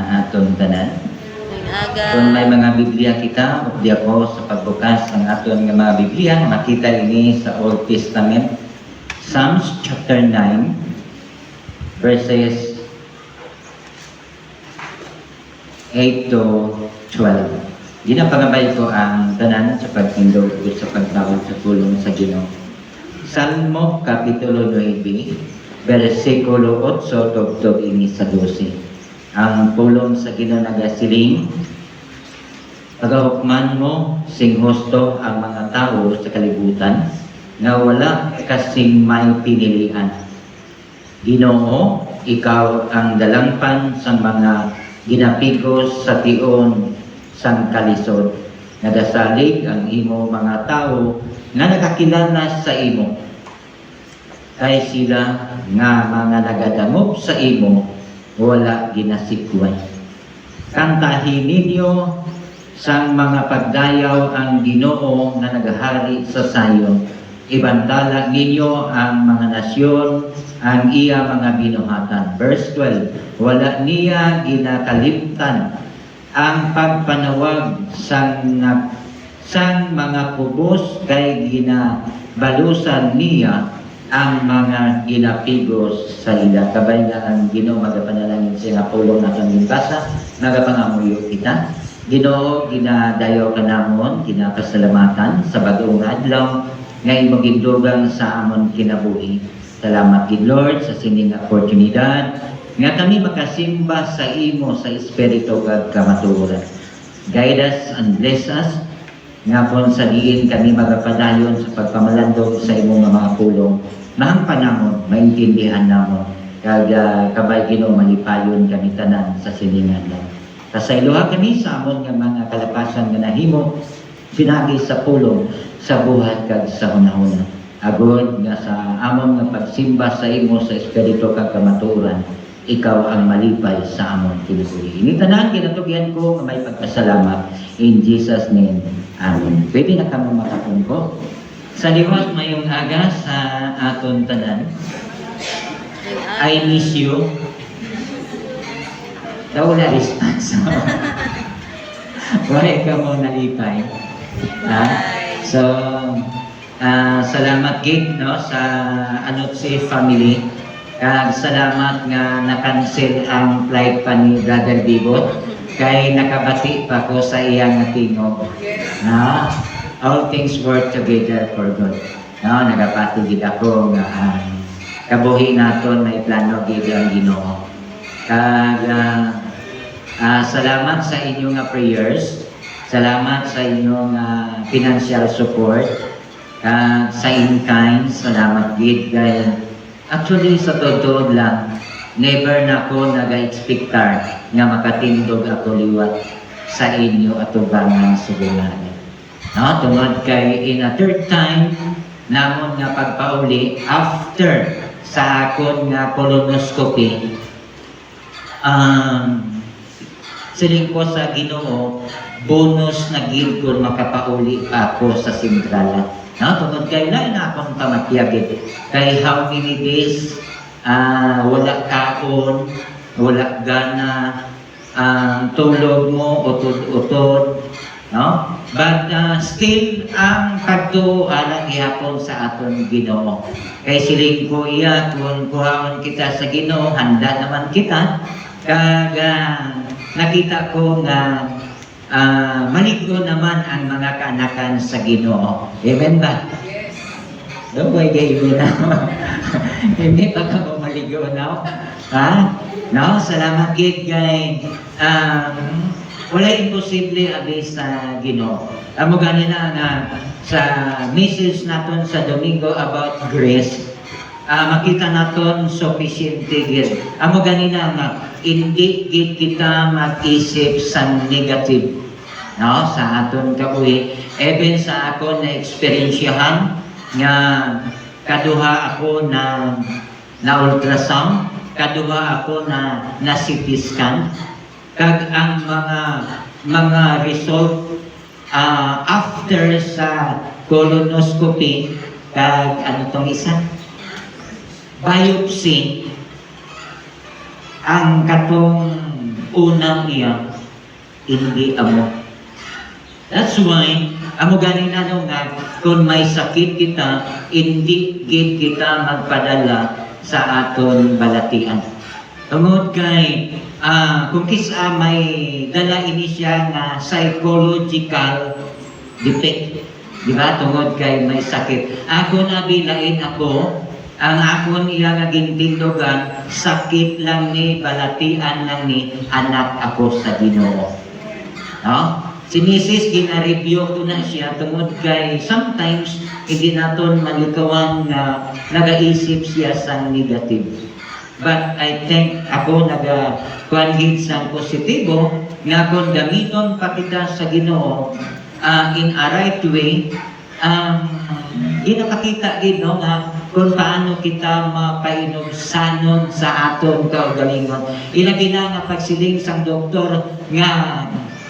aton tanan. Aga. Kung may mga Biblia kita, updi ako sa pagbukas ng aton nga mga Biblia, makita ini sa Old Testament, Psalms chapter 9, verses 8 to 12. Ginapangabay ko ang tanan sa pagtindog o sa pagtawag sa tulong sa Ginoo. Salmo Kapitulo 9, versikulo 8, tugtog ini sa 12. Ang pulong sa Ginoo nagasiling, pagahukman mo sing husto ang mga tao sa kalibutan, nga wala kasing may pinilian. Ginoo, ikaw ang dalangpan sa mga ginapigos sa tion sang kalisod. Nagasalig ang imo mga tao nga nakakilala sa imo. Kay sila nga mga nagadamop sa imo, wala ginasikwan. Kantahin ninyo sang mga pagdayaw ang Ginoo nga nagahari sa Sayon. Ibantala ninyo ang mga nasyon, ang iya mga binuhatan. Verse 12, wala niya ginakalimtan ang pagpanawag sang mga kubos, kay ginabalusan niya ang mga ginapigos sa ila. Kabay nga ang Ginoo magapanalangin siya nga pulong naton gimbasa, nagapangamuyo kita. Ginoo, ginadayo ka namon, ginapasalamatan sa bagong adlaw nga imong gindugang sa amon kinabuhi. Salamat gid Lord sa sining oportunidad nga kami makasimba sa imo sa espiritu kag kamatuoran. Guide us and bless us nga kung sa diin kami magapadayon sa pagpamalandong sa imong mga pulong. Mahampan namon, maintindihan namon, kag kabay Ginoo malipayon kami tanan sa siningan lang. Kasayloha kami sa amon nga mga kalapasan nga nahimo pinagi sa pulong sa buhat kag sa hunahuna. Agod nga sa amon nga pagsimba sa imo sa espiritu kag kamatuoran, ikaw ang malipay sa amon kinabuhi. Ini tanan kinatugyan ko nga may pagpasalamat in Jesus name. Amen. Pwede na kami makapungko. Sa liwat mayong aga sa aton tanan. I miss you. Daw wala response. Wala ka mo nalipay. So, salamat gig no sa Anotsi family. Salamat nga na-cancel ang flight pa ni Brother Bibot, kay nakabati pa ko sa iyang tingog. All things work together for good. Nagapati gid ako nga kabuhi naton may plano gid ang Ginoo. Salamat sa inyong prayers. Salamat sa inyong financial support. Sa in-kind, salamat gid kay actually, sa totoo lang, never na ako nag-expectar nga makatindog ako liwat sa inyo at ubangan sa bulan. Tungod kay in a third time, namon nga pagpauli, after sa akon nga colonoscopy, siling ko sa Ginoo, bonus na gid kung makapauli ako sa sentrala. Tungod kay na akong pamatiyagit. Kay how many days wala kaon, wala gana, tulog mo, utod-utod. But still, ang pagtualang ihapon sa aton Ginoo. Kay siling ko iya, kung kuhaon kita sa Ginoo, handa naman kita. Kag nakita ko nga maligo naman ang mga kaanakan sa Ginoo. Amen ba? Yes. Don't boy gay mo na. Hindi pa ka mo maligo na. Salamat gid kay wala imposible abi sa Ginoo. Amo gani na nga sa message naton sa Domingo about grace. Makita naton sufficient gid. Amo gani na nga hindi gid kita mag-isip sa negative sa aton kabuhi. Even sa ako na eksperyensyahan nga kaduha ako na ultrasound, kaduha ako na CT scan, kag ang mga result after sa colonoscopy, kag ano tong isa, biopsy, ang katong unang iya, hindi amo. That's why, amo ganin ano nga, kung may sakit kita, hindi gid kita magpadala sa aton balatian. Tungod kay, kung kisa may dala ini siya nga psychological defect, di ba? Tungod kay may sakit. Ako nabilain ako, ang akon iya nga gintindogan, sakit lang ni, balatian lang ni, anak ako sa Ginoo. No? Si Mrs. gina-review ko na siya tungod kay sometimes hindi naton malikawan na nagaisip siya sa negative. But I think ako nag-kuanhid sa positibo nga kung gamiton pa kita sa Ginoo in a right way, ginapakita no, nga kung paano kita mapainugsanon sa aton kaugalingon. Ilagi na nga pagsiling sang doktor nga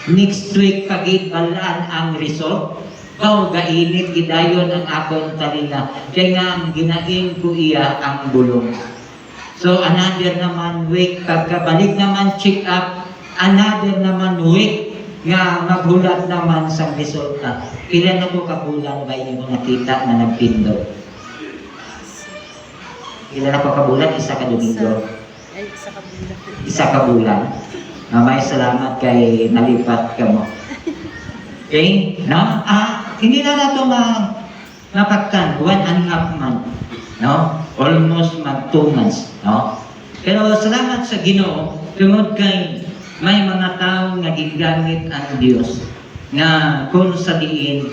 next week pagit balaan ang result. Gainit gidayon ang akong talina. Kaya nga ginain ko iya ang bulong. So another naman week, pagkabalik naman check up, another naman week nga maghulat naman sa resulta. Ilan na po kabulan ba inyo nakita na nagpindot? Ilan na po kabulan? Isa ka Domingo? Isa ka bulan. Isa ka bulan. May salamat kay nalipat ka mo. Okay? No? Hindi na nato mapagkan 1.5 month. No? Almost mag 2 months. No? Pero salamat sa Ginoo tungod kay may mga tao nga gigamit ang Dios na kung sa diin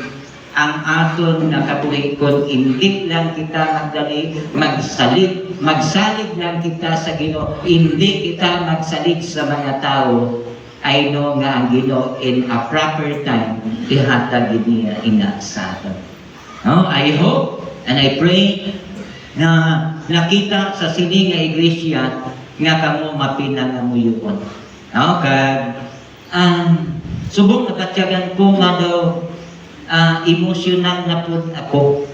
ang aton nakabuhi kung hindi lang kita magsalig lang kita sa Ginoo, hindi kita magsalig sa mga tao, I know nga ang Ginoo in a proper time ihatag niya ina sa aton. No? I hope and I pray na nakita sa sini nga iglesia nga kamo mapinangamuyon. No? Kag subong nakatyagan ko nga daw emosyonal na po ako.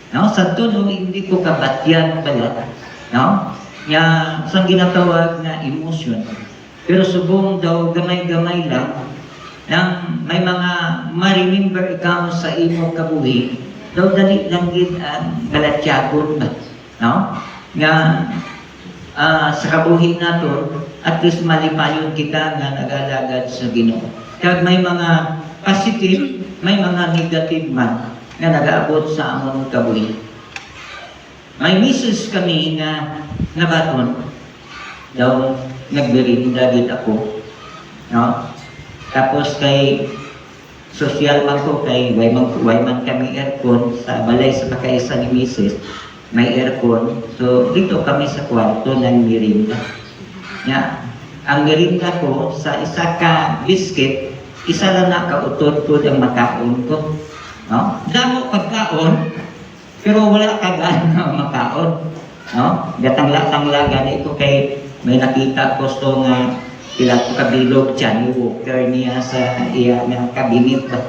No? Sa tuno, hindi ko kabatyan pala. No? Nga, sa ginatawag na emosyon. Pero subong daw, gamay-gamay lang, nang may mga ma-remember ikaw sa imo kabuhi, daw dali lang gid ang galatyagon ba? No? Nga, sa kabuhi nato, at least malipayon kita nga nag-alagad sa Ginoo. Kaya may mga positive, may mga negative man na nag-aabot sa among kabuhi. May misis kami nga nabaton, daw nagbirinda gid ako. No? Tapos kay social man ko, kay way man kami aircon sa balay sa pakaisa ni misis, may aircon. So dito kami sa kwarto ng mirinda. Ya, ang mirinda ko sa isa ka biscuit, isa lang nakautod ko ang makaon ko. No? Damo pagkaon, pero wala ka na makaon. No? Gatangla-tangla gani ko kay may nakita ko sto nga pila ko kabilog Johnny Walker niya sa iya nga kabinet ba.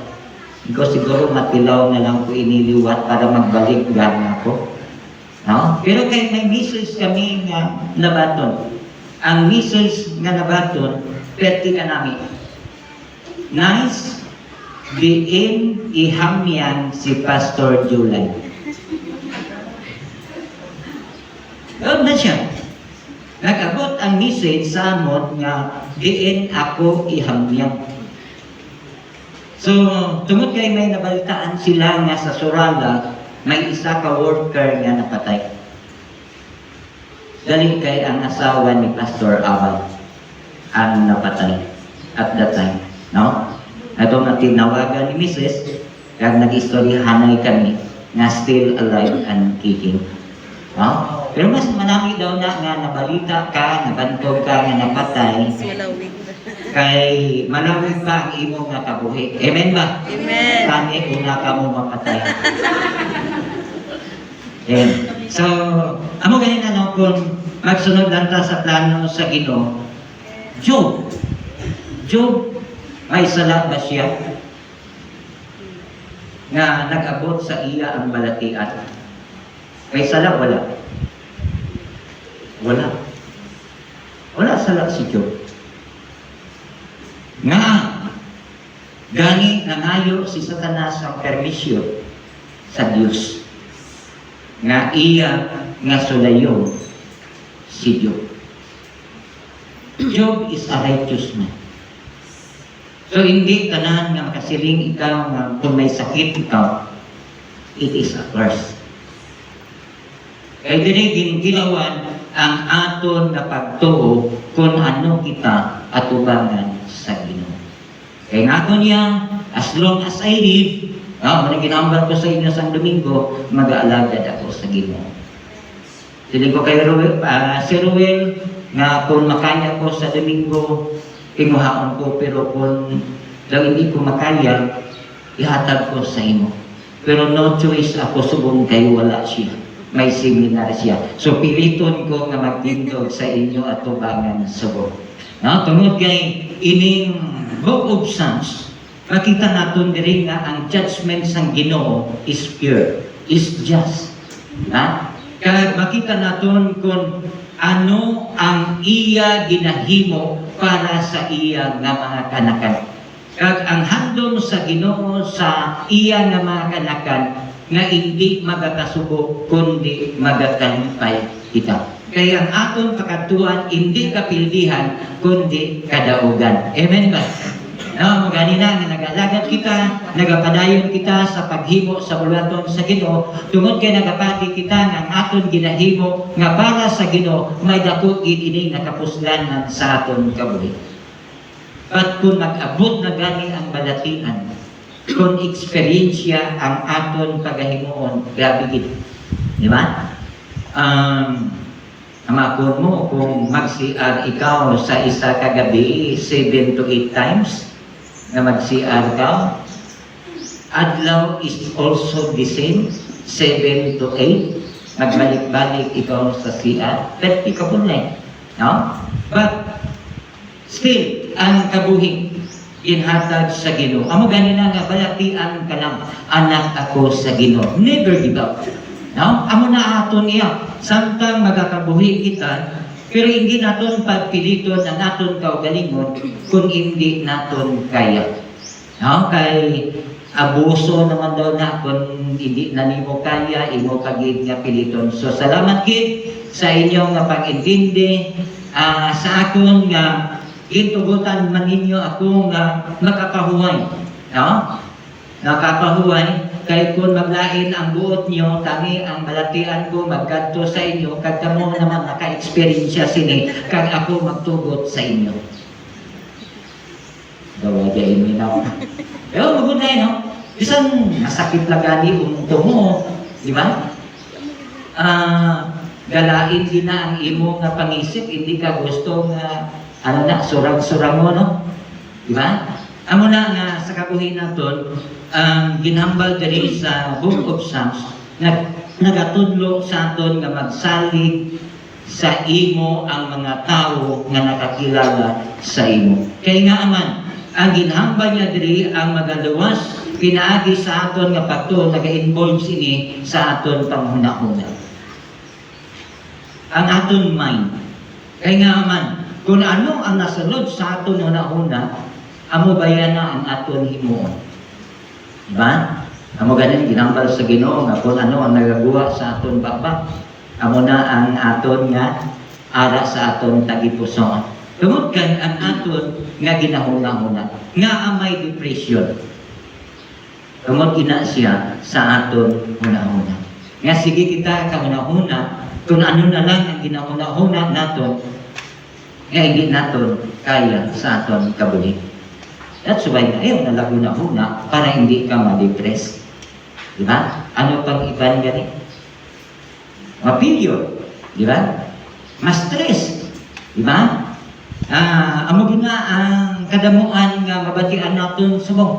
Iko siguro matilaw na lang ko iniliwat para magbalik gana ko. No? Pero kay may misis kami nga nabaton. Ang misis nga nabaton, perti ka namin. Nice, diin ihamyan si Pastor July. Doon na siya. Nag-abot ang message sa amon nga diin ako ihamyan. So, tungod kay may nabalitaan sila nga sa Surala, may isa ka worker nga napatay. Dali kay ang asawa ni Pastor Abad ang napatay at that time. No? Ito nga tinawagan ni Mrs. kag nag-istoryahanay kami nga still alive and kicking. No? Pero mas manami daw na nga nabalita ka, nabantog ka nga napatay. Kay malawig pa ang imo nga kabuhi. Amen ba? Amen. Kani una ka mo mapatay. So, amo ganin ano kung magsunod lang ta sa plano sa Ginoo. Job, may sala ba siya nga nag-abot sa iya ang balatian? May sala wala? Wala sala si Job. nga gani nangayo si Satanas ang permisyon sa Dios nga iya nga sulayon si Job. Job is a righteous man. So hindi tanan nga makasiling ikaw nga kung may sakit ikaw, it is a curse. Kaya din ginawan ang aton na pagtuo kung ano kita atubangan sa Ginoo. Kaya nga ito niya, as long as I live, ginambal ko sa inyo sa Domingo, mag-aalagad ako sa Ginoo. Siling ko kay si Ruel, nga kung makaya ko sa Domingo, tinguhaon ko, pero kung lang hindi ko makaya, ihatag ko sa imo. Pero no choice ako, subong kayo wala siya. May seminar siya. So piliton ko nga magtindog sa inyo at tubangan subong. Tungod kay ining Book of Psalms, makita natin diri nga ang judgment sang Ginoo is pure, is just. Kaya makita natin kung ano ang iya ginahimo para sa iya nga mga kanakan. Kag ang handom sa Ginoo sa iya nga mga kanakan nga hindi magakasubo kundi magakampay kita. Kaya ang aton pakatuan hindi kapildihan kundi kadaugan. Amen ba? Ganina nga nag-alagad kita, nagapadayon kita sa paghimo sa bulaton sa Ginoo, tungod kay nagapati kita nga aton ginahimo nga para sa Ginoo may dako gid ining nakapuslanan sa aton kabuhi. At kung mag-abot na gani ang balatian, kung eksperyensya ang aton pagahimuon, grabe gid. Di ba? Amakon mo kung mag-CR ikaw sa isa kagabi 7 to 8 times na mag-CR ka, adlaw is also the same 7 to 8 magbalik-balik ikaw sa CR, pwede ka po na but still ang kabuhi inhatag sa Ginoo. Amo ganina nga balatian ka lang, anak ako sa Ginoo, never give up. Amo na aton iya samtang magakabuhi kita, pero hindi naton pagpiliton ang aton kaugalingon kung hindi naton kaya. Kay abuso naman daw na kung hindi na nimo kaya, imo kagid nga piliton. So salamat gid sa inyong nga pag-intindi sa akon nga gintugutan man ninyo ako nga nakapahuway. Nakapahuway. Kaya kung maglain ang buot nyo, kami ang balatian ko magkadto sa inyo, kag kamo naman naka-experience sini, kag ako magtugot sa inyo. Gawajain mo na. Pero magunay, Bisan masakit lagani unto mo, di ba? Galain din na ang imo nga pangisip, hindi ka gusto nga, surang-surang mo, Di ba? Amo na nga sa kabuhi naton, ginhambal diri sa Book of Psalms, nagatudlo sa aton nga magsalig sa imo ang mga tao nga nakakilala sa imo. Kay nga aman, ang ginhambal niya diri ang magaluwas pinaagi sa aton nga pagtuo naga-involve sini sa aton panghuna-huna. Ang aton mind. Kay nga aman, kung ano ang nasunod sa aton huna-huna, amo bayan na ang aton himuon. Diba? Amo ganin ginambal sa Ginoo nga kung ano ang nagagawa sa aton baba. Amo na ang aton nga ara sa aton tagipuson. Tungod kan ang aton nga ginahuna-huna nga amay depression. Tungod ina siya sa aton huna-huna. Nga sige kita kahuna-huna kung ano na lang ang ginahuna-huna naton nga hindi naton kaya sa aton kabuhi. That's why ayaw na laguna-huna para hindi ka ma-depress. Diba? Ano pang iban gani? Mapilyo. Diba? Ma-stress. Diba? Amo gina ang kadamuan nga mabatian naton subong.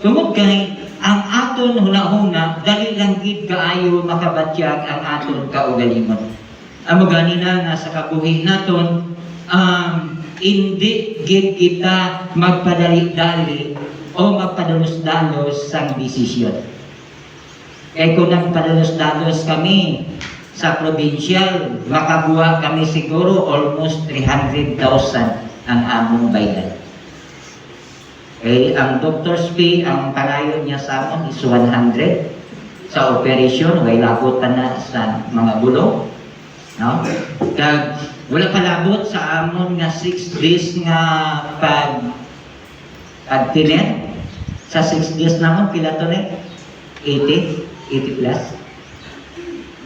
Tungod kay ang aton huna-huna dali lang gid kaayo makabatyag ang aton kaugalingon. Amo gani na nga sa kabuhi naton hindi gid kita magpadali-dali o magpadalos-dalos sang desisyon. Kaya kung nagpadalos-dalos kami sa provincial, makabuha kami siguro almost 300,000 ang among bayan. Ang doctor's fee, ang panayon niya sa amon is 100 sa operasyon, way labotan na sa mga bulo. No? Kag wala palabot sa amon nga 6 days nga pagtiner. Sa 6 days namon pila to ne? 80 plus.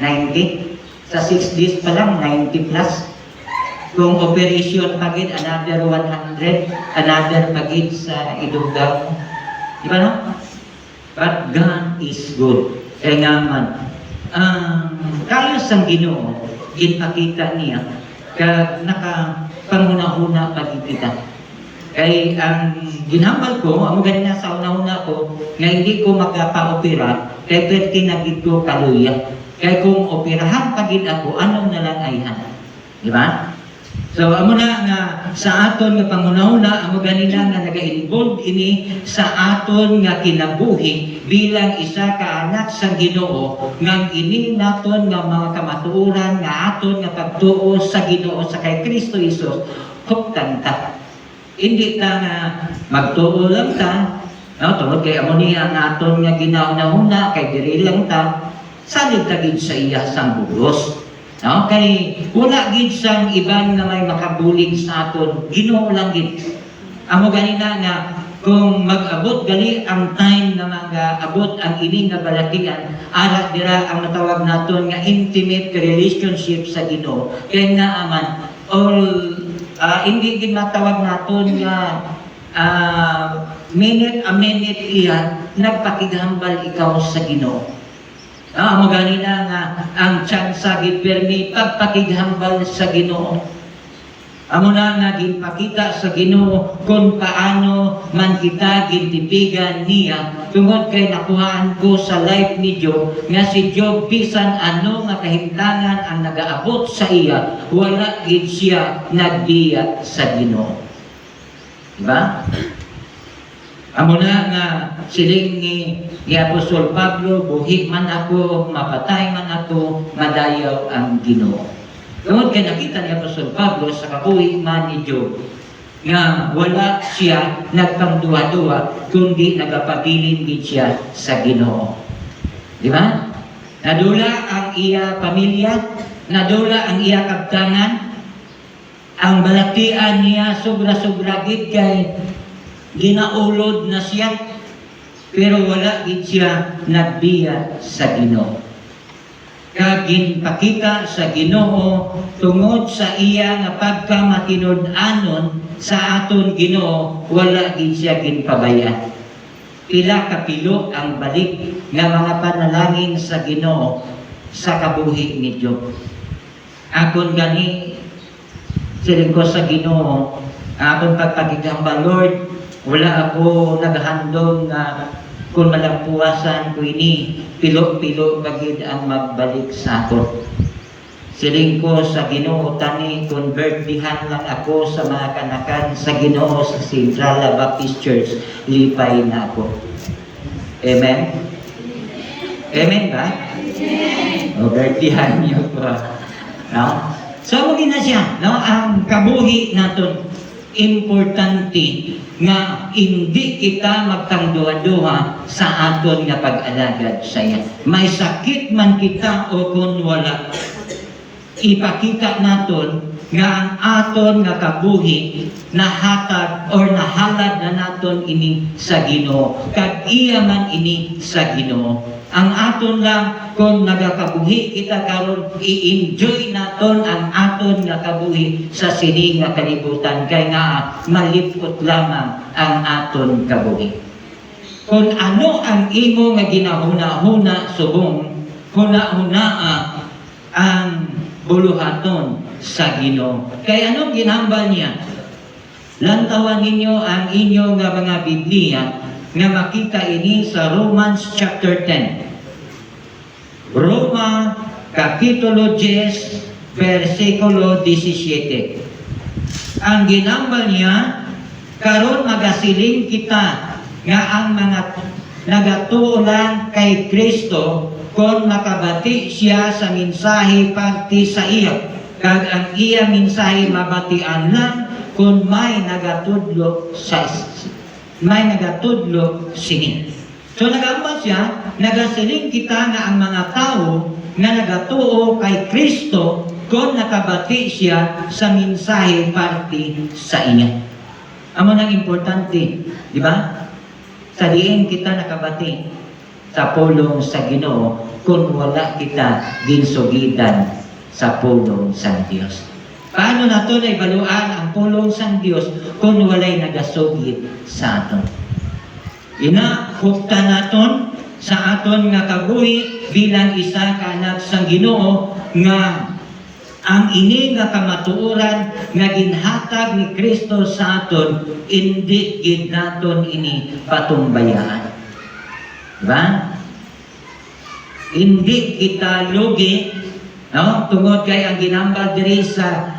90. Sa 6 days pa lang 90 plus. Kung operation pagid, another 100, another pagid sa idugdaw. Di ba no? But God is good. Kaya nga man, kayos ang Ginoo, ginpakita niya, kag nakapanghuna-huna pagid kita. Kay ang ginhambal ko, amo ganina sa una-una ko, nga hindi ko magpa-opera, kay pwede nagid ko kaluya. Kaya kung operahan pagid ako, anong nalang-ayhan? Di ba? So, amo na nga sa aton nga pangunahuna, amo ganina nga naga-involved ini sa aton nga kinabuhi bilang isa ka anak sa Ginoo, nga ini naton nga mga kamatuoran nga aton nga pagtuo sa Ginoo sa kay Kristo Jesus, huktan ta. Hindi ta nga magtuo lang ta, no, tungod kay amo niya ang aton nga ginahuna kay diri lang ta, salig ta gid sa iya sang bulos. No, kay wala gid sang iban na may makabulig sa aton, Ginoo lang gid. Amo ganina nga kung mag-abot gali ang time na mag-abot ang ini nga balatian, ara dira ang natawag naton nga intimate relationship sa Ginoo. Kay nga aman all hindi gid matawag naton nga minute a minute iya nagpakigambal ikaw sa Ginoo. Amo ganina nga ang tsansa gid permi pagpakighambal sa Ginoo. Amo na nga ginpakita sa Ginoo kung paano man kita gintipigan niya tungod kay nakuhaan ko sa life ni Job nga si Job bisan ano nga kahimtangan ang nagaabot sa iya, wala gid siya nagdiya sa Ginoo. Diba? Amo na nga siling ni Apostol Pablo, buhi man ako, mapatay man ako, madayaw ang Ginoo. Tungod kay nakita ni Apostol Pablo sa kabuhi man ni Job nga wala siya nagpangduwa-duwa kundi nagapabilin gid siya sa Ginoo. Di ba? Nadula ang iya pamilya, nadula ang iya kabtangan, ang balatian niya sobra-sobra gid kay ginaulod na siya, pero wala gid siya nagbiya sa Ginoo. Kag ginpakita sa Ginoo tungod sa iya nga pagkamatinud-anon sa aton Ginoo, wala gid siya ginpabaya. Pila kapilo ang balik nga mga panalangin sa Ginoo sa kabuhi ni Job. Akon gani siling ko sa Ginoo, akon pagpakigamba, Lord, wala ako naghandog na kung malampuasan ko ini, pilo-pilo bagid ang magbalik sa ako. Siling ko sa Ginoo, tani, convertihan lang ako sa mga kanakan sa Ginoo sa Central Baptist Church, lipay na ako. Amen? Amen ba? Amen! Convertihan niyo ko. No? So, muli na siya, no? Ang kabuhi natin, importante nga hindi kita magtangduha-duha sa aton nga pag-alagad sa iya. May sakit man kita o kung wala, ipakita naton nga ang aton nga kabuhi nahatag or nahalad na naton ini sa Ginoo. Kag iya man ini sa Ginoo. Ang aton lang kung nagakabuhi kita karon, i-enjoy naton ang aton nga kabuhi sa sining nga kalibutan kay nga malipot lamang ang aton kabuhi. Kung ano ang imo nga ginahuna-huna subong, huna-hunaa ang buluhaton sa Ginoo. Kay anong ginhambal niya? Lantawan ninyo ang inyo nga mga Biblia nga makita ini sa Romans chapter 10. Roma kapitulo 10 versikulo 17. Ang ginambal niya, karon magasiling kita nga ang mga nagatuolan kay Kristo kung makabati siya sa mensahe parte sa iya. Kag ang iya mensahe mabatian lang kung may nagatudlo sa may nagatudlo sini. So nagambal siya, nagasiling kita nga ang mga tao nga nagatuo kay Kristo kung nakabati siya sa mensahe parte sa inya. Amo nang importante, di ba? Sa diin kita nakabati sa pulong sa Ginoo kung wala kita ginsugidan sa pulong sa Dios. Paano nato na ibaluan ang pulong sa Dios kung walay nagasugid sa aton? Hukta naton sa aton nga kabuhi bilang isa ka anak sa Ginoo nga ang ini nga kamatuoran nga ginhatag ni Kristo sa aton, hindi gid naton ini patumbayaan. Diba? Hindi kita lugi, no? Tungod kay ang ginambal diri sa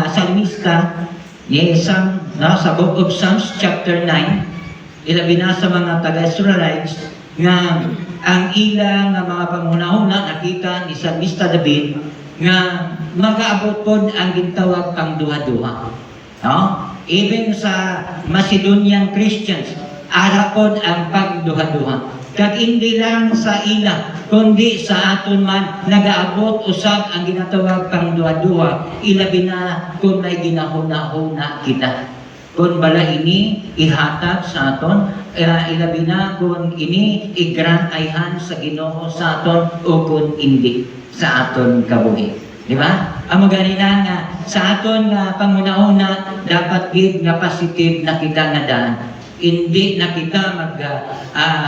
salmista ni Psalm, no? Sa Book of Psalms chapter 9, ilabi na sa mga taga-Israelites nga ang ilang nga mga pangunahuna nakita ni Salmista David nga mag-aabot pod ang gintawag pang duha-duha. No? Even sa Macedonian Christians, ara pod ang pagduha-duha. Kag hindi lang sa ila, kundi sa aton man nagaabot usab ang ginatawag pang duha-duha, ilabi na kung may ginahuna-huna kita. Kung bala ini ihatag sa aton, ilabi na kung ini i-grant ayhan sa Ginoo sa aton o kung hindi sa aton kabuhi. Di ba? Amo ganina nga sa aton nga pangunahuna dapat gid nga positive na kita nga daan. Hindi na kita mag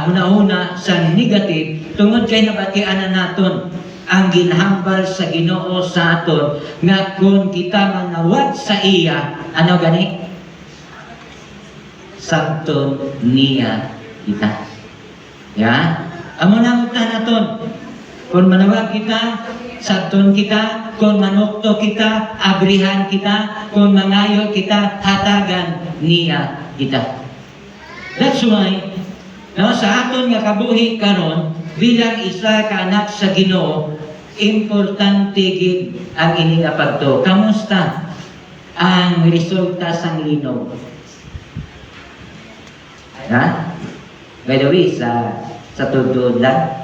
huna-huna sa negative tungod kay nabatian na naton ang ginhambal sa Ginoo sa aton nga kung kita manawag sa iya, ano gani? Sakto niya kita. Ya? Amo na utan naton. Kung manawag kita, sakton kita, kung manukto kita, abrihan kita, kung mangayo kita, hatagan niya kita. That's why, no, sa aton nga kabuhi karon bilang isa ka anak sa Ginoo, importante gid ang ining apagto. Kamusta ang resulta sang linog? Ha? By the way, sa tudod lang,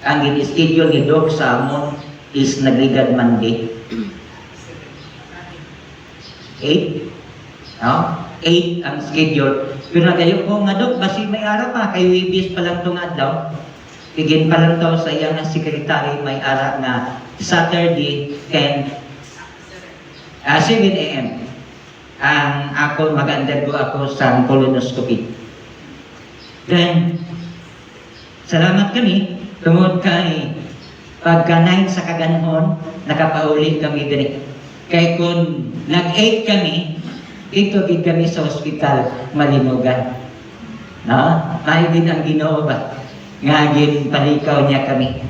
ang gin-schedule ni Doc sa amon is nagligad Monday. 8? No? 8 ang schedule. Pero nagayo ko nga Doc, basi may ara pa, kay Wibis pa lang itong adlaw. Bigin pa lang daw sa iyang secretary, may ara nga Saturday 7 a.m. Ang ako mag-undergo ako sa colonoscopy. Then, salamat kami tungod kay pagka 9 sa kaganhon, nakapauli kami diri. Kay kung nag-8 kami, ito gid kami sa ospital malinugan. No? Maigid ang Ginoo ba? Nga gid palikaw niya kami.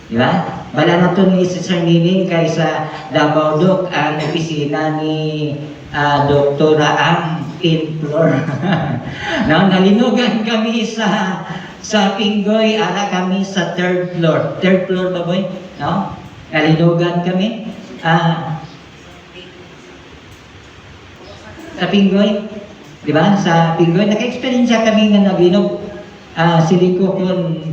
Di ba? Wala na to ni Sir Nining kay sa Davao Doc ang opisina ni Doktora ang 10th floor. No, nalinugan kami sa Pinggoy, ara kami sa 3rd floor. 3rd floor ba boy? No? Nalinugan kami. Sa Pinggoy, di ba? Sa Pinggoy, naka-experience kami nga naglinog. Siliko kung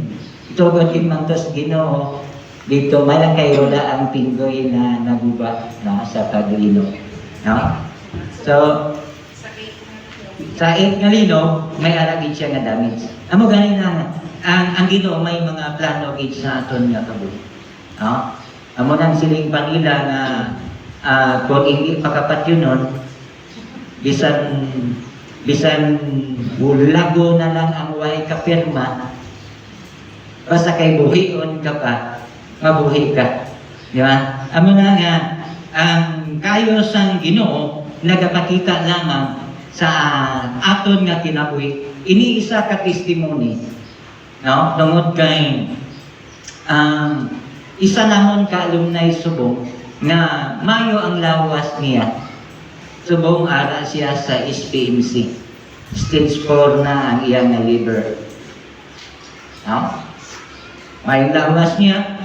itugod yung mantos Ginoo. Dito, malang kayo na ang Pinggoy na naguba na sa paglinog. No? So, sa 8 nga linog, may aragid siya nga damage. Amo ganin na ang Ginoo may mga plano gid sa aton nga kabuhi. No? Amo nang siling panila nga kung hindi pakapatyunon, bisan bulago na lang ang way kapirma, basta kay buhion ka pa, mabuhi ka. Di ba? Amo na nga, ang kayo sang Ginoo, nagapakita lamang sa aton nga kinabuhi. Iniisa ka testimony. No? Tungod kay isa namon ka alumni subong nga mayo ang lawas niya. Subong ara siya sa SPMC. Stage 4 na ang iyang liver. No? May lawas niya.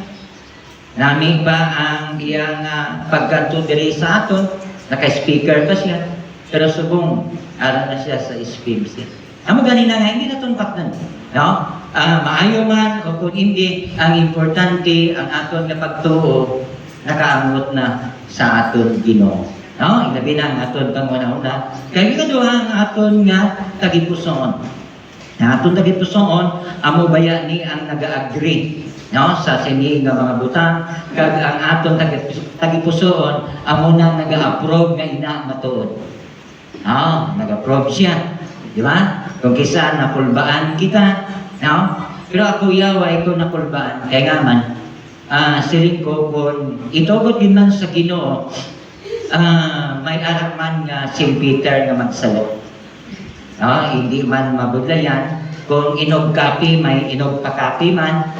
Nami pa ang iyang pagkanto diri sa aton. Naka-speaker pa siya. Pero subong ara na siya sa SPMC. Amo ganina nga hindi natungkat nun. No? Maayo man o kung hindi, ang importante ang aton nga pagtuo nakaamot na sa aton Ginoo. No? Ilabi na ang aton panguna-una. Kaya ikaduha ang aton nga tagipusoon. Ang aton tagipusoon, amo baya ni ang naga-agree, no? Sa sini nga mga butang, kag ang aton tagipusoon, amo na naga-approve nga ina matuod. No? Nag-approve siya. Di ba? Kung kisa napulbaan kita, no? Pero ako yaway ko napulbaan. Kaya nga man, siling ko kung itugot din man sa Ginoo, may arak man nga si Peter nga magsalo. Hindi man mabudlayan. Kung inog kapi, may inog pa kapi man.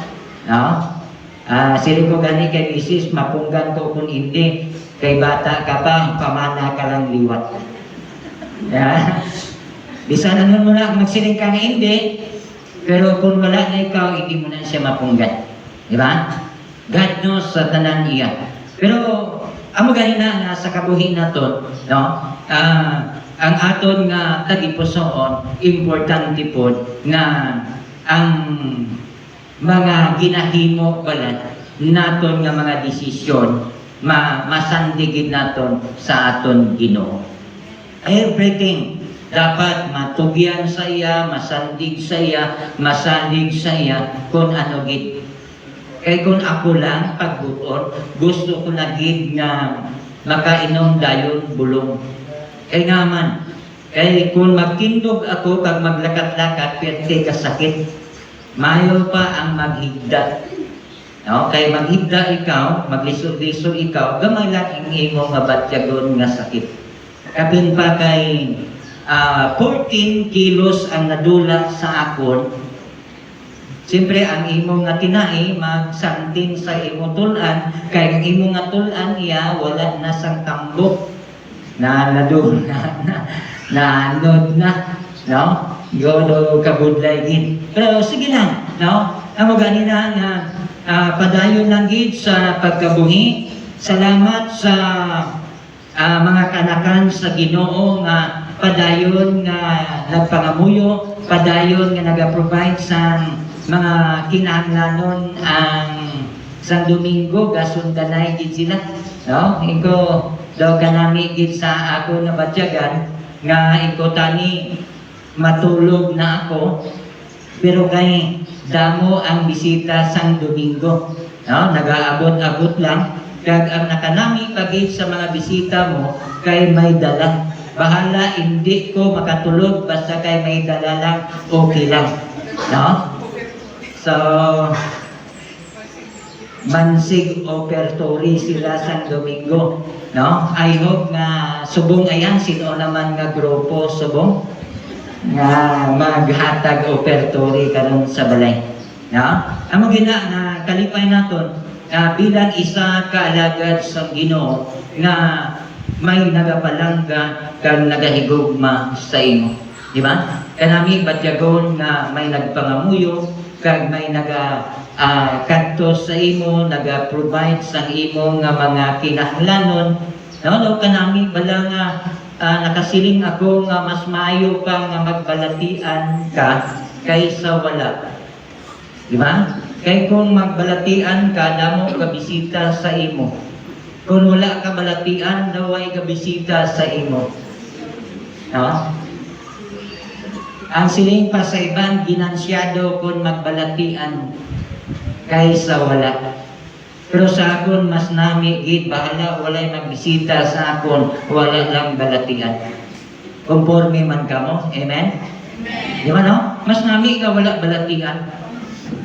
Siling ko gani kay Mrs. mapunggan ko kung hindi. Kay bata ka pa, pamana ka lang liwat. Bisan ano mo na magsiling ka nga hindi. Pero kung wala na ikaw, hindi mo na siya mapunggan. Di ba? God knows sa tanan iya. Pero amo ganina nga sa kabuhi naton, no? Ang aton nga tagipusoon, importante po nga ang mga ginahimo pala naton nga mga desisyon masandigid naton sa aton Ginoo. Everything dapat matugyan sa iya, masandig sa iya, masalig sa iya kung ano gid. Kaya kung ako lang pagbuton, gusto ko na gid nga makainom dayon bulong. Kaya nga man, kaya kung magkindog ako kag maglakat-lakat, pwede kasakit. Mayo pa ang maghigda. No? Kaya maghigda ikaw, maglisod-lisod ikaw, gamay lang ang imong mabatyagon nga sakit. Kapin pa kay 14 kilos ang nadula sa akon. Siyempre, ang imong nga tinai, magsantin sa imong tulan, kaya ang imong nga tulan iya, wala na sang tambok. Nadula na anod na, no? Godo kabudlay gid. Pero sige lang, no? Amo ganina nga padayon lang gid sa pagkabuhi. Salamat sa mga kanakan sa Ginoo nga padayon nga nagpangamuyo, padayon nga naga-provide sa mga kinahanglanon ang sa Domingo gasundanay gid sila, no? Iko daw kanami gid sa ako na batyagan nga iko tani matulog na ako pero kay damo ang bisita sang Domingo, no? Nagaabot-abot lang kag ang nakanami pagid sa mga bisita mo kay may dala. Bahala, hindi ko makatulog basta kay may dala lang, okay lang, no? So, mansig operatory sila sa Domingo, no? I hope nga subong ayan, sino naman nga grupo subong nga maghatag operatory karon sa balay, no? Amo gina nga kalipay naton bilang isa ka alagad sa Ginoo nga may nagapalangga kag nagahigugma sa imo, di ba? Kanami batyagon nga may nagpangamuyo kag may kadto sa imo, naga-provide sa imo nga mga kinahanglanon. No, kanami bala nga nakasiling ako nga mas maayo pa nga magbalatian ka kaysa wala. Di ba? Kay kung magbalatian ka, damo ka bisita sa imo. Kung wala ka balatian, daway ka bisita sa imo. No? Ang siling pa sa iban, ginansyado kung magbalatian kaysa wala. Pero sa akon, mas nami, gid, bahala, walay magbisita sa akon, wala lang balatian. Conforme man ka mo, amen? Di ba no? Mas nami ka wala balatian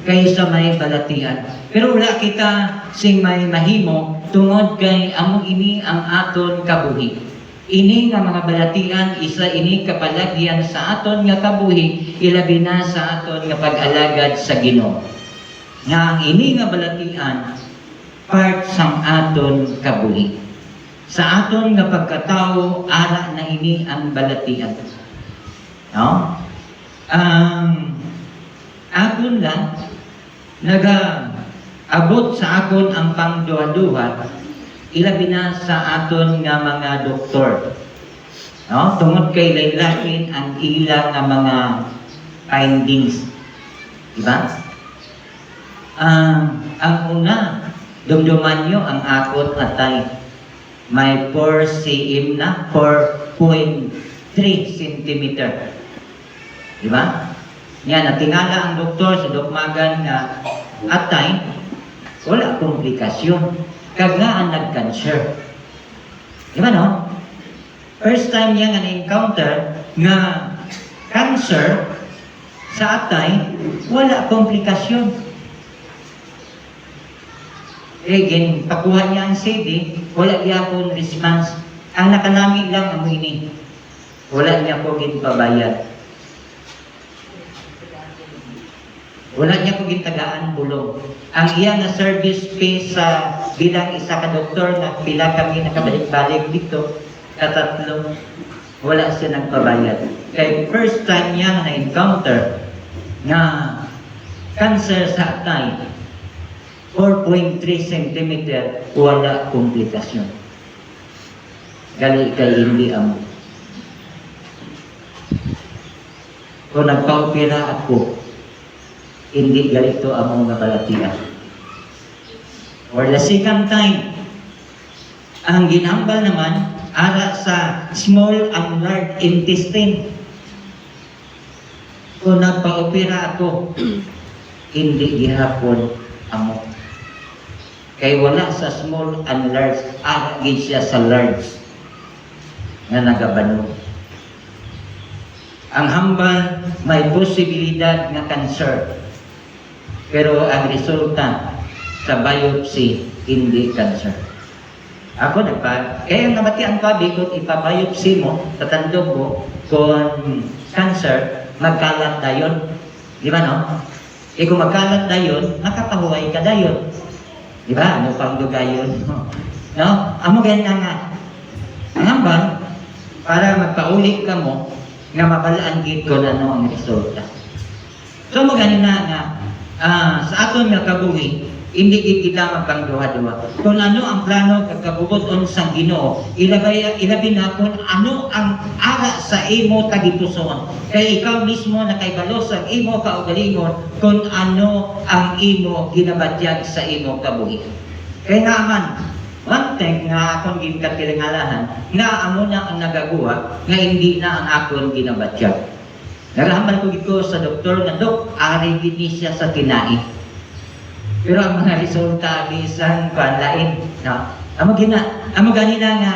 kaysa may balatian. Pero wala kita sing may mahimo tungod kay amo ini ang aton kabuhi. Ini nga mga balatian, isa ini kapalagyan sa aton nga kabuhi, ilabi na sa aton nga pag-alagad sa Ginoo. Nga ang ini nga balatian, part sang aton kabuhi. Sa aton nga pagkatao, ara na ini ang balatian. No? Aton lang, abot sa akon ang pangduha-duha, ilabi na sa aton nga mga doktor. No? Tungod kay lain-lain ang ilang nga mga findings. Diba? Ang una, dumduman nyo ang akot atay. May 4 cm na, 4.3 cm. Diba? Yan, natingala ang doktor sa dukmagan na atay, wala komplikasyon. Kagaan nag-cancer. Diba no? First time niya nga na-encounter nga cancer sa atay, wala komplikasyon. Again, pakuha niya ang CD, wala niya akong response. Ang nakalami lang ang ini. Wala niya po ginpabayad. Wala niya po gitagaan bulong. Ang iya na service fee sa bilang isa ka doktor na pila kami nakabalik-balik dito, katatlo, wala siya nagpabayad. Kaya first time niya na-encounter na cancer sa atay, 4.3 cm, wala komplikasyon. Gali kay hindi amo. Kung nagpa-opera ako, hindi galito among nabalatian. For the second time, ang ginambal naman, ara sa small and large intestine. Kung nagpa-opera ako, hindi gihapon amo. Kay wala sa small and large, ara gid siya sa large nga nagabanog. Ang hambal may posibilidad na cancer. Pero ang resulta sa biopsy, hindi cancer. Ako kaya nabatian ko, bikot ipabiopsy mo, tatandog mo, kung cancer, magkalat dayon. Di ba no? Kung magkalat dayon, makapahuway ka dayon. Di ba? Ano pang dugayon? No? Amo ganyan nga. Ang hambal, para magpaulit ka mo, nga mabalaan gid ko na ano ang resulta. So mo ganina nga, sa aton nga kabuhi, hindi kita magpangduha-duha. Kung ano ang plano kagkabubuton sa Ginoo, ilabi na kung ano ang ara sa imo tagituson. Kaya ikaw mismo nakaibalo sa imo kaugalingon kung ano ang imo ginabatyag sa imo kabuhi. Kaya naman, one thing nga akong ginkatilingalahan, nga amo na ang nagaguha, nga hindi na ang akong ginabatyag. Narahaman ko dito sa doktor nga, Dok, ari gini siya sa tinai. Pero ang mga resulta, bisan panlain. No? Amo ganina nga,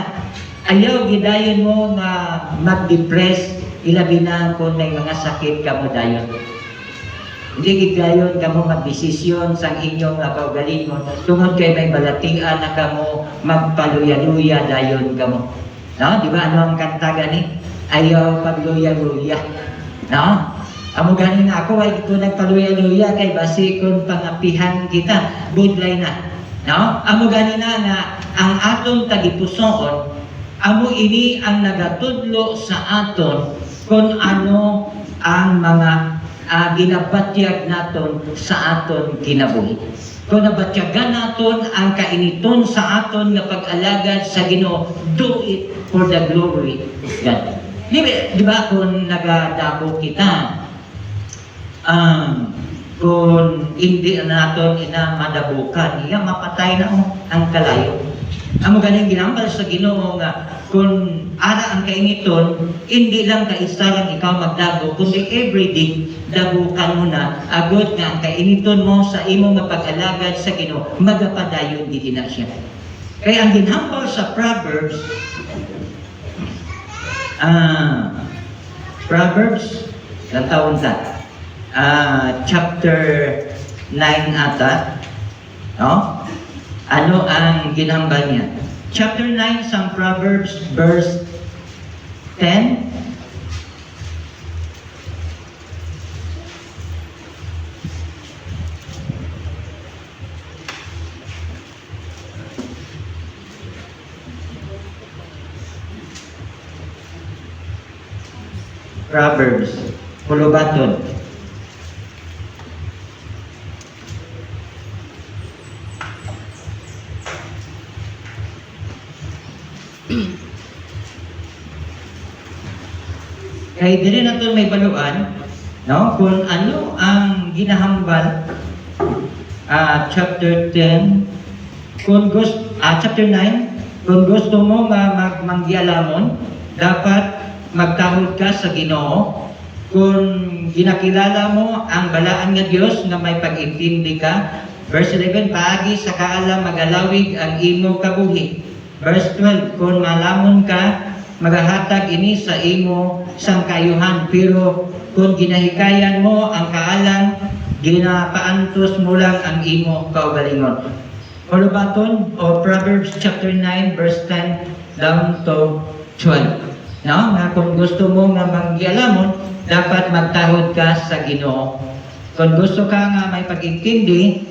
ayaw gidayon mo nga mag-depress, ilabi na kung may mga sakit ka mo dayon. Hindi gidayon ka mo mag-desisyon sa inyong kaugalingon, tungod kay may balatian na ka mo, magpaluya-luya dayon ka mo. No? Di ba ano ang kanta gani? Ayaw pagluya-luya. No? Amo ganin ako ay ko nagpaluya-luya kay basi kung pangapihan kita, budlay na. No? Amo ganin na nga ang atong tagipusoon, amo ini ang nagatudlo sa aton kung ano ang mga ginabatyag naton sa aton kinabuhi. Kung nabatyagan naton ang kainiton sa aton nga pag-alagad sa Ginoo, do it for the glory of God. Di ba kung nagadabo kita, kung hindi natin madabukan, iya mapatay na ang kalayo. Amo ganing ginambal sa Ginoo nga kung ara ang kainiton, hindi lang kaisa lang ikaw magdabo, kundi everyday dabukan mo na agod nga ang kainiton mo sa imong mapag-alagad sa Ginoo, magapadayon di na siya. Kaya ang ginhambal sa Proverbs, ang taon ta, chapter 9 ata, no? Ano ang ginambal niya? Chapter 9 sa Proverbs, verse 10. Proverbs, Hulubaton. Kay dili naton may baluan, no, kung ano ang ginahambal chapter 10, chapter 9, kung gusto mo manggialamon, dapat magtahod ka sa Ginoo. Kung ginakilala mo ang balaan nga Dios nga may pag-intindi ka. Verse 11, paagi sa kaalam magalawig ang imo kabuhi. Verse 12, kung malamon ka, magahatag ini sa imo sangkayuhan. Pero kung ginahikayan mo ang kaalam, ginapaantos mo lang ang imo kaugalingon. Ulubaton o Proverbs chapter 9 verse 10 down to 12. No? Nga kung gusto mo nga manggialamon, dapat magtahod ka sa Ginoo. Kung gusto ka nga may pag-intindi,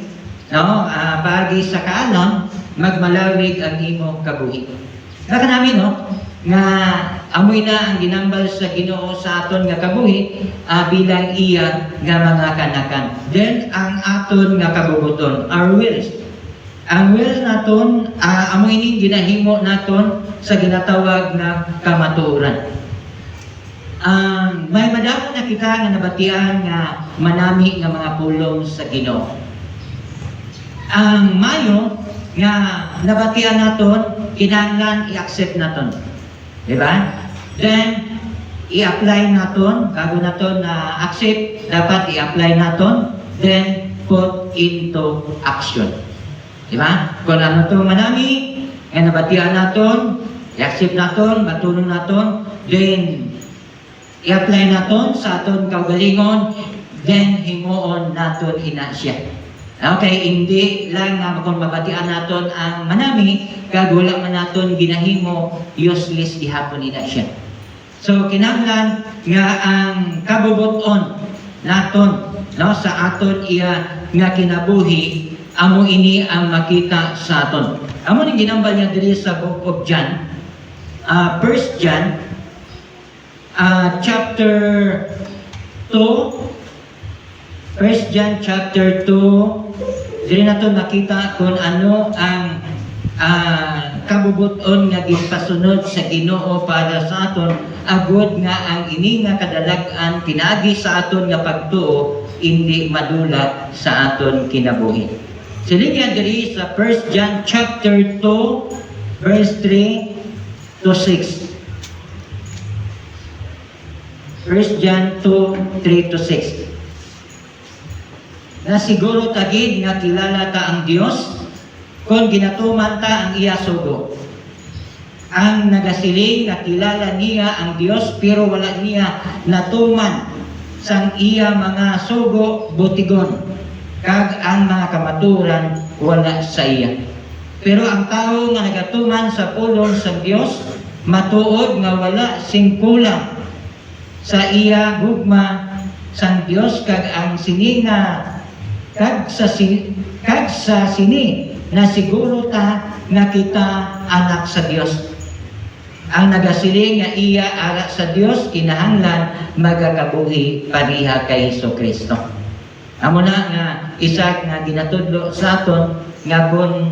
no, pagi sa kaalam, magmalawig ang imo kabuhi. Naka namin, no, nga amoy na ang ginambal sa Ginoo sa aton nga kabuhi bilang iya nga mga kanakan. Then ang aton nga kabubuton, our wills. Ang will naton amoy ni ginahimo naton sa ginatawag na kamatuoran. May madamo na kita nga nabatian nga manami nga mga pulong sa Ginoo. Ang mayo nga nabatian naton, kinahanglan i-accept naton. Diba? Then, i-apply naton, bago naton na accept, dapat i-apply naton, then put into action. Diba? Kung ano ito manami, nga nabatian naton, i-accept naton, batulong naton, then i-apply naton sa aton kaugalingon, then himuon naton ina siya. Okay, hindi lang nga kung mabatian naton ang manami, kag wala man naton ginahimo, useless gihapon ina siya. So kinahanglan nga ang kabubuton naton, no, sa aton iya nga kinabuhi, amo ini ang makita sa aton. Amo ni ginambal niya diri sa book of John, 1 John chapter 2, 1 John chapter 2, dili nato makita kung ano ang kabubuton nga gipasunod sa Ginoo para sa aton, agud nga ang ini nga kadalag-an pinagi sa aton nga pagtuo hindi madula sa aton kinabuhi. Silingan diri sa 1 John chapter 2 verse 3 to 6. 1 John 2, 3 to 6. Na siguro tagid nga kilala ta ang Dios kung ginatuman ta ang iya sugo. Ang nagasiling nga kilala niya ang Dios pero wala niya natuman sang iya mga sugo butigon, kag ang mga kamaturan wala sa iya. Pero ang tao nga nagatuman sa pulong sa Dios, matuod nga wala sing kulang sa iya gugma sang Dios, kag ang sininga kag sa sini na siguro ta nga kita anak sa Dios. Ang nagasiling nga iya ara sa Dios, kinahanglan magakabuhi pariha kay Hesukristo. Amo na nga isa nga ginatudlo sa aton nga kung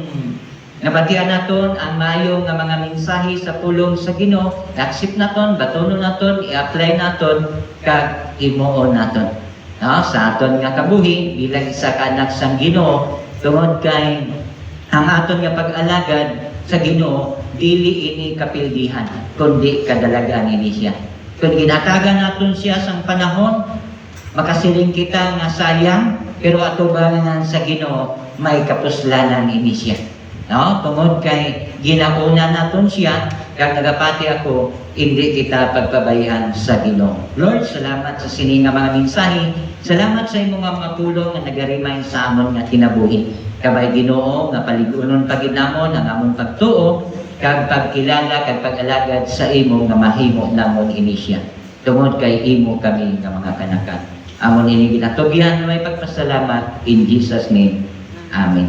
nabatian naton ang mayo nga mga mensahe sa pulong sa Ginoo, accept naton, batonon naton, i-apply naton, kag himuon naton. No, sa aton nga kabuhi bilang isa ka anak sang Ginoo, tungod kay ang aton nga pag-alagad sa Ginoo dili ini kapildihan kundi kadalagan ini siya. Kung ginatagan naton siya sang panahon, makasiling kita nga sayang, pero atubangan sa Ginoo may kapuslanan ini siya. No, tungod kay ginauna naton siya, kag nagapati ako, hindi kita pagpabayaan sa Ginoo. Lord, salamat sa sini nga mga mensahe. Salamat sa imong mga pulong nga nag-remind sa amon nga kinabuhi. Kabay Ginoo nga paligunon pagid namon ang among pagtuo, kag pagkilala kag pag-alagad sa imo nga mahimo namon ini siya. Tungod kay imo kami nga mga kanakan. Amon ini ginatugyan na may pagpasalamat in Jesus name. Amen.